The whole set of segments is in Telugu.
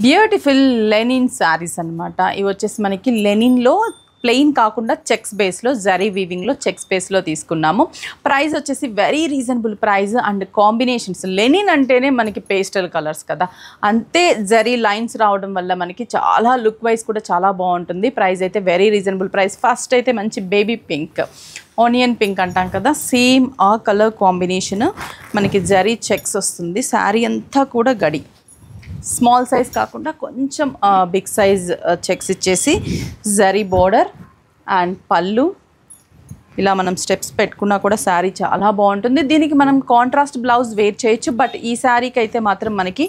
బ్యూటిఫుల్ లెనిన్ శారీస్ అనమాట. ఇవి వచ్చేసి మనకి లెనిన్లో ప్లెయిన్ కాకుండా చెక్స్ బేస్లో జరీ వీవింగ్లో చెక్స్ బేస్లో తీసుకున్నాము. ప్రైస్ వచ్చేసి very reasonable price and combinations. Linen అంటేనే మనకి పేస్టల్ కలర్స్ కదా, అంతే జరీ లైన్స్ రావడం వల్ల మనకి చాలా లుక్ వైజ్ కూడా చాలా బాగుంటుంది. ప్రైస్ అయితే వెరీ రీజనబుల్ ప్రైస్. ఫస్ట్ అయితే మంచి బేబీ పింక్, ఆనియన్ పింక్ అంటాం కదా, సేమ్ ఆ కలర్ కాంబినేషన్ మనకి జరీ చెక్స్ వస్తుంది. శారీ అంతా కూడా గడి, స్మాల్ సైజ్ కాకుండా కొంచెం బిగ్ సైజ్ చెక్స్ ఇచ్చేసి జరీ బోర్డర్ అండ్ పళ్ళు ఇలా మనం స్టెప్స్ పెట్టుకున్నా కూడా శారీ చాలా బాగుంటుంది. దీనికి మనం కాంట్రాస్ట్ బ్లౌజ్ వేర్ చేయొచ్చు. బట్ ఈ శారీకి అయితే మాత్రం మనకి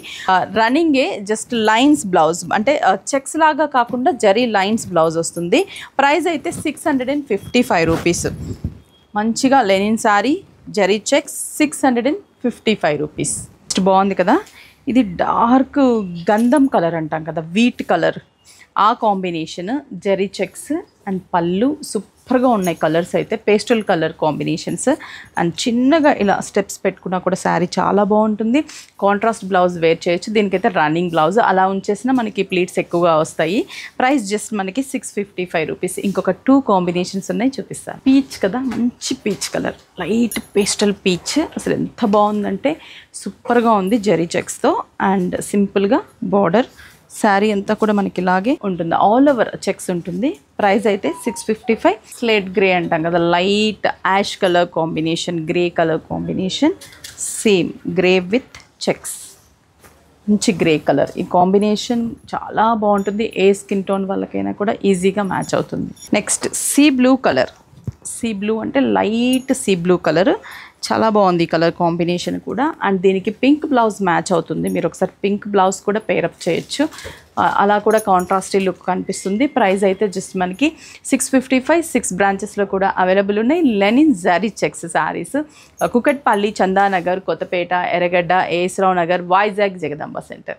రన్నింగే జస్ట్ లైన్స్ బ్లౌజ్, అంటే చెక్స్ లాగా కాకుండా జరీ లైన్స్ బ్లౌజ్ వస్తుంది. ప్రైస్ అయితే 655 రూపీస్. మంచిగా linen sari zari checks 655 rupees. బాగుంది కదా. ఇది డార్క్ గంధం కలర్ అంటాం కదా, వీట్ కలర్, ఆ కాంబినేషన్ జరీ చెక్స్ అండ్ పళ్ళు సూపర్గా ఉన్నాయి. కలర్స్ అయితే పేస్టల్ కలర్ కాంబినేషన్స్ అండ్ చిన్నగా ఇలా స్టెప్స్ పెట్టుకున్నా కూడా శారీ చాలా బాగుంటుంది. కాంట్రాస్ట్ బ్లౌజ్ వేర్ చేయొచ్చు. దీనికైతే రన్నింగ్ బ్లౌజ్ అలా ఉంచేసినా మనకి ప్లీట్స్ ఎక్కువగా వస్తాయి. ప్రైస్ జస్ట్ మనకి 655 రూపీస్. ఇంకొక 2 కాంబినేషన్స్ ఉన్నాయి, చూపిస్తాను. పీచ్ కదా, మంచి peach colour, light pastel peach. అసలు ఎంత బాగుందంటే సూపర్గా ఉంది జరీ చెక్స్తో అండ్ సింపుల్గా బార్డర్. శారీ అంతా కూడా మనకి ఇలాగే ఉంటుంది, ఆల్ ఓవర్ చెక్స్ ఉంటుంది. ప్రైస్ అయితే 655. స్లేట్ గ్రే అంటాం కదా, light ash colour combination, grey colour combination, same grey with checks, మంచి గ్రే కలర్. ఈ కాంబినేషన్ చాలా బాగుంటుంది. ఏ స్కిన్ టోన్ వాళ్ళకైనా కూడా ఈజీగా మ్యాచ్ అవుతుంది. Next sea blue colour. Sea blue అంటే లైట్ సీ బ్లూ కలర్, చాలా బాగుంది ఈ కలర్ కాంబినేషన్ కూడా. అండ్ దీనికి పింక్ బ్లౌజ్ మ్యాచ్ అవుతుంది. మీరు ఒకసారి పింక్ బ్లౌజ్ కూడా పేరప్ చేయొచ్చు, అలా కూడా కాంట్రాస్టీ లుక్ కనిపిస్తుంది. ప్రైస్ అయితే జస్ట్ మనకి 655. 6 బ్రాంచెస్లో కూడా అవైలబుల్ ఉన్నాయి. లెనిన్ జరీ చెక్స్ శారీస్ కుకట్పల్లి, చందానగర్, కొత్తపేట, ఎర్రగడ్డ, ఏఎస్ రావు నగర్, వైజాగ్, జగదాంబ సెంటర్.